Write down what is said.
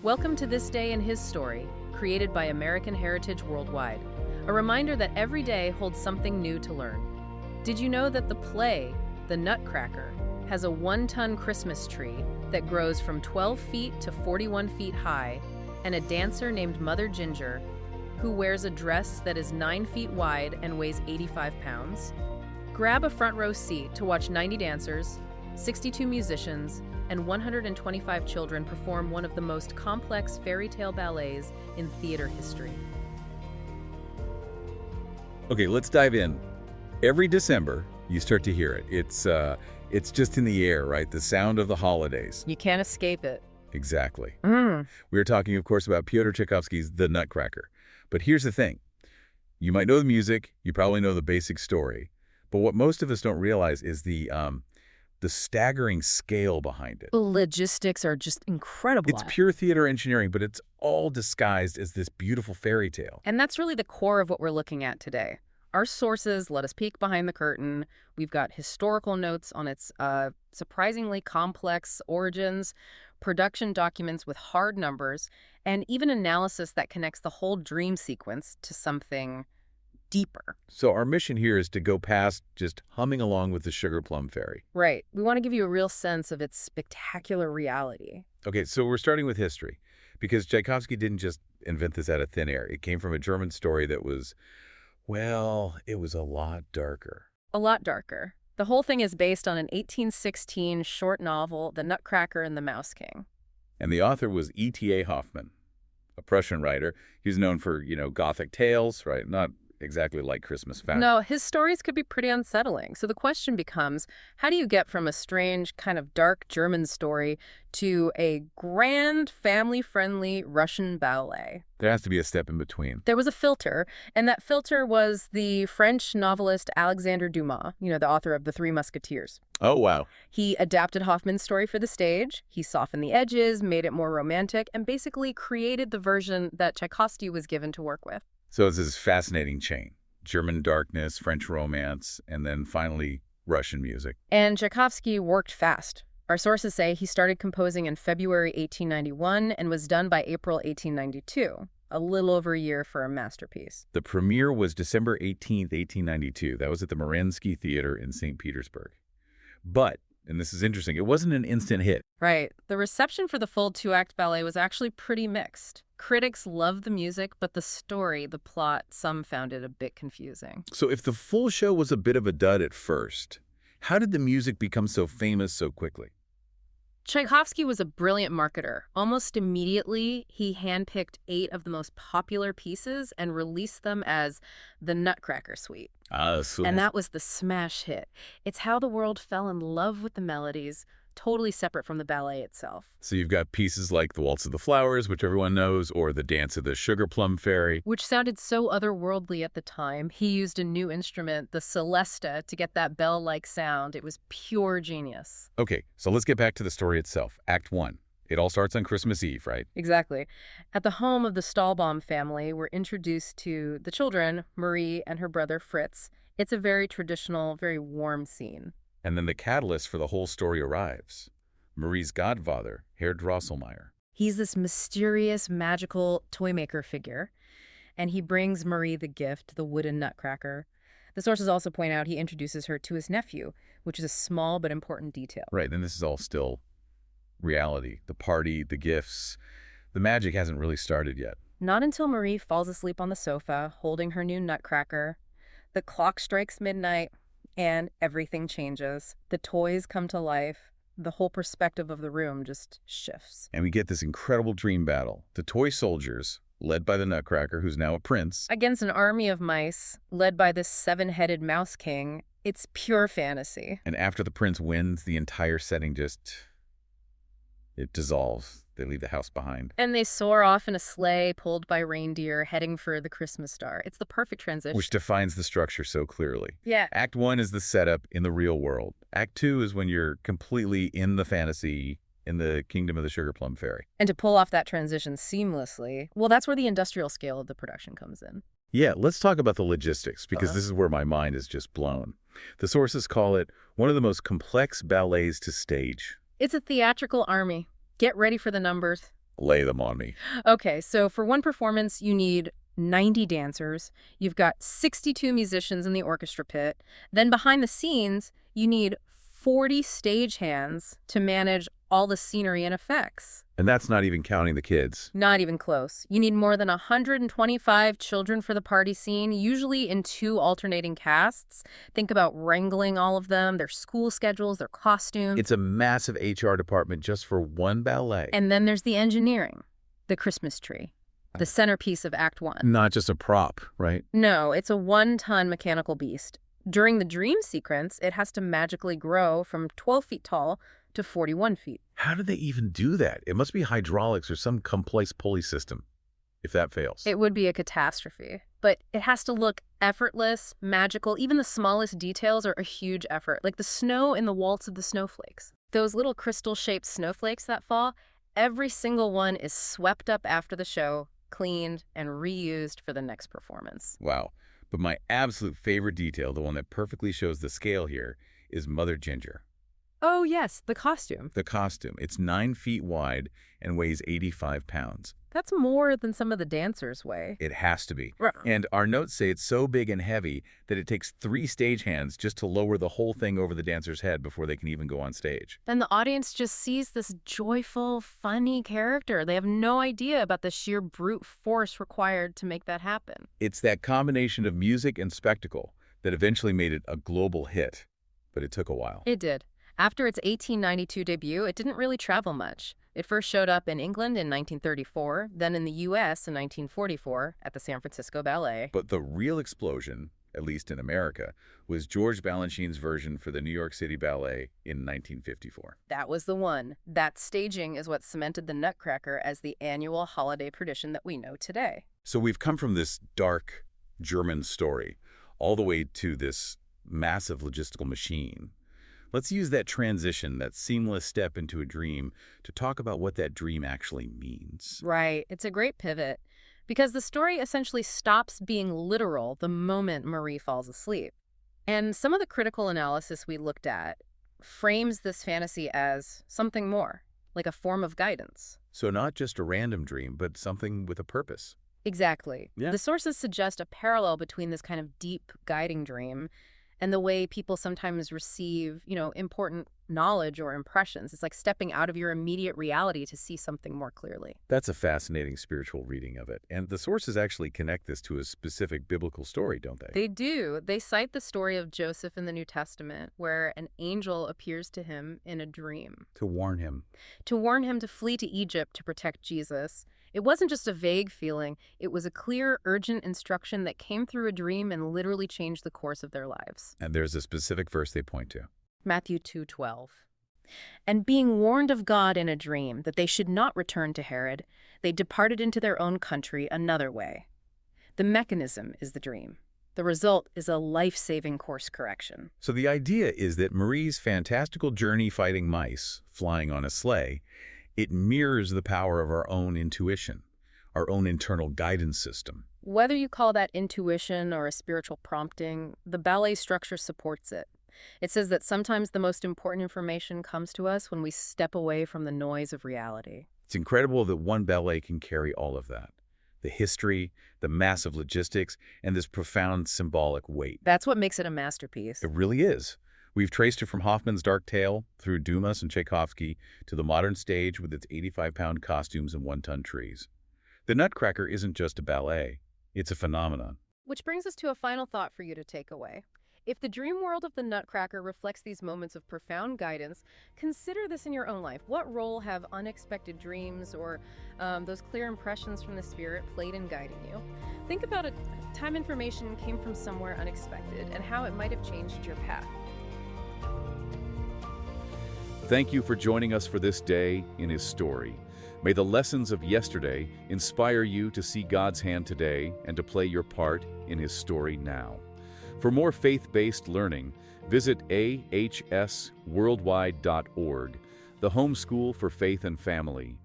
Welcome to This Day in His Story, created by American Heritage Worldwide. A reminder that every day holds something new to learn. Did you know that the play, The Nutcracker, has a 1-ton Christmas tree that grows from 12 feet to 41 feet high, and a dancer named Mother Ginger, who wears a dress that is 9 feet wide and weighs 85 pounds? Grab a front row seat to watch 90 dancers, 62 musicians, and 125 children perform one of the most complex fairy tale ballets in theater history. Okay, let's dive in. Every December, you start to hear it. It's just in the air, right? The sound of the holidays. You can't escape it. Exactly. We are talking, of course, about Pyotr Tchaikovsky's The Nutcracker. But here's the thing. You might know the music, you probably know the basic story, but what most of us don't realize is the staggering scale behind it. The logistics are just incredible. It's pure theater engineering, but it's all disguised as this beautiful fairy tale. And that's really the core of what we're looking at today. Our sources let us peek behind the curtain. We've got historical notes on its surprisingly complex origins, production documents with hard numbers, and even analysis that connects the whole dream sequence to something deeper. So our mission here is to go past just humming along with the Sugar Plum Fairy. Right. We want to give you a real sense of its spectacular reality. Okay, so we're starting with history, because Tchaikovsky didn't just invent this out of thin air. It came from a German story that was, well, it was a lot darker. A lot darker. The whole thing is based on an 1816 short novel, The Nutcracker and the Mouse King. And the author was E.T.A. Hoffmann, a Prussian writer. He's known for, Gothic tales, right? Not exactly like Christmas fact. No, his stories could be pretty unsettling. So the question becomes, how do you get from a strange, kind of dark German story to a grand, family-friendly Russian ballet? There has to be a step in between. There was a filter, and that filter was the French novelist Alexandre Dumas, the author of The Three Musketeers. Oh, wow. He adapted Hoffmann's story for the stage, he softened the edges, made it more romantic, and basically created the version that Tchaikovsky was given to work with. So it's this fascinating chain. German darkness, French romance, and then finally Russian music. And Tchaikovsky worked fast. Our sources say he started composing in February 1891 and was done by April 1892, a little over a year for a masterpiece. The premiere was December 18th, 1892. That was at the Mariinsky Theatre in St. Petersburg. But, and this is interesting, it wasn't an instant hit. Right. The reception for the full 2-act ballet was actually pretty mixed. Critics loved the music, but the story, the plot, some found it a bit confusing. So if the full show was a bit of a dud at first, how did the music become so famous so quickly? Tchaikovsky was a brilliant marketer. Almost immediately, he handpicked 8 of the most popular pieces and released them as the Nutcracker Suite. And that was the smash hit. It's how the world fell in love with the melodies, totally separate from the ballet itself. So you've got pieces like The Waltz of the Flowers, which everyone knows, or The Dance of the Sugar Plum Fairy. Which sounded so otherworldly at the time. He used a new instrument, the celesta, to get that bell-like sound. It was pure genius. Okay, so let's get back to the story itself. Act 1. It all starts on Christmas Eve, right? Exactly. At the home of the Stahlbaum family, we're introduced to the children, Marie and her brother Fritz. It's a very traditional, very warm scene. And then the catalyst for the whole story arrives. Marie's godfather, Herr Drosselmeyer. He's this mysterious, magical toymaker figure, and he brings Marie the gift, the wooden nutcracker. The sources also point out he introduces her to his nephew, which is a small but important detail. Right, and this is all still reality. The party, the gifts, the magic hasn't really started yet. Not until Marie falls asleep on the sofa, holding her new nutcracker. The clock strikes midnight, and everything changes. The toys come to life. The whole perspective of the room just shifts. And we get this incredible dream battle. The toy soldiers, led by the Nutcracker, who's now a prince, against an army of mice, led by this 7-headed Mouse King. It's pure fantasy. And after the prince wins, the entire setting it dissolves. They leave the house behind. And they soar off in a sleigh pulled by reindeer, heading for the Christmas star. It's the perfect transition. Which defines the structure so clearly. Yeah. Act 1 is the setup in the real world. Act 2 is when you're completely in the fantasy, in the kingdom of the Sugar Plum Fairy. And to pull off that transition seamlessly, well, that's where the industrial scale of the production comes in. Yeah, let's talk about the logistics, because this is where my mind is just blown. The sources call it one of the most complex ballets to stage. It's a theatrical army. Get ready for the numbers. Lay them on me. Okay, so for one performance, you need 90 dancers. You've got 62 musicians in the orchestra pit. Then behind the scenes, you need 40 stagehands to manage all the scenery and effects. And that's not even counting the kids. Not even close. You need more than 125 children for the party scene, usually in 2 alternating casts. Think about wrangling all of them, their school schedules, their costumes. It's a massive HR department just for one ballet. And then there's the engineering, the Christmas tree, the centerpiece of Act 1. Not just a prop, right? No, it's a 1-ton mechanical beast. During the dream sequence, it has to magically grow from 12 feet tall to 41 feet. How do they even do that? It must be hydraulics or some complex pulley system, if that fails. It would be a catastrophe. But it has to look effortless, magical. Even the smallest details are a huge effort, like the snow in the waltz of the snowflakes. Those little crystal-shaped snowflakes that fall, every single one is swept up after the show, cleaned, and reused for the next performance. Wow. But my absolute favorite detail, the one that perfectly shows the scale here, is Mother Ginger. Oh, yes, the costume. The costume. It's 9 feet wide and weighs 85 pounds. That's more than some of the dancers weigh. It has to be. Right. And our notes say it's so big and heavy that it takes 3 stagehands just to lower the whole thing over the dancer's head before they can even go on stage. And the audience just sees this joyful, funny character. They have no idea about the sheer brute force required to make that happen. It's that combination of music and spectacle that eventually made it a global hit. But it took a while. It did. After its 1892 debut, it didn't really travel much. It first showed up in England in 1934, then in the U.S. in 1944 at the San Francisco Ballet. But the real explosion, at least in America, was George Balanchine's version for the New York City Ballet in 1954. That was the one. That staging is what cemented the Nutcracker as the annual holiday tradition that we know today. So we've come from this dark German story all the way to this massive logistical machine. Let's use that transition, that seamless step into a dream, to talk about what that dream actually means. Right. It's a great pivot, because the story essentially stops being literal the moment Marie falls asleep. And some of the critical analysis we looked at frames this fantasy as something more, like a form of guidance. So not just a random dream, but something with a purpose. Exactly. Yeah. The sources suggest a parallel between this kind of deep guiding dream and the way people sometimes receive, important knowledge or impressions. It's like stepping out of your immediate reality to see something more clearly. That's a fascinating spiritual reading of it. And the sources actually connect this to a specific biblical story, don't they? They do. They cite the story of Joseph in the New Testament, where an angel appears to him in a dream. To warn him. To warn him to flee to Egypt to protect Jesus. It wasn't just a vague feeling. It was a clear, urgent instruction that came through a dream and literally changed the course of their lives. And there's a specific verse they point to. Matthew 2:12. And being warned of God in a dream that they should not return to Herod, they departed into their own country another way. The mechanism is the dream. The result is a life-saving course correction. So the idea is that Marie's fantastical journey fighting mice, flying on a sleigh, it mirrors the power of our own intuition, our own internal guidance system. Whether you call that intuition or a spiritual prompting, the ballet structure supports it. It says that sometimes the most important information comes to us when we step away from the noise of reality. It's incredible that one ballet can carry all of that. The history, the massive logistics, and this profound symbolic weight. That's what makes it a masterpiece. It really is. We've traced it from Hoffmann's Dark Tale, through Dumas and Tchaikovsky, to the modern stage with its 85-pound costumes and 1-ton trees. The Nutcracker isn't just a ballet. It's a phenomenon. Which brings us to a final thought for you to take away. If the dream world of the Nutcracker reflects these moments of profound guidance, consider this in your own life. What role have unexpected dreams or those clear impressions from the spirit played in guiding you? Think about a time information came from somewhere unexpected and how it might have changed your path. Thank you for joining us for this day in His story. May the lessons of yesterday inspire you to see God's hand today and to play your part in His story now. For more faith-based learning, visit ahsworldwide.org, the home school for faith and family.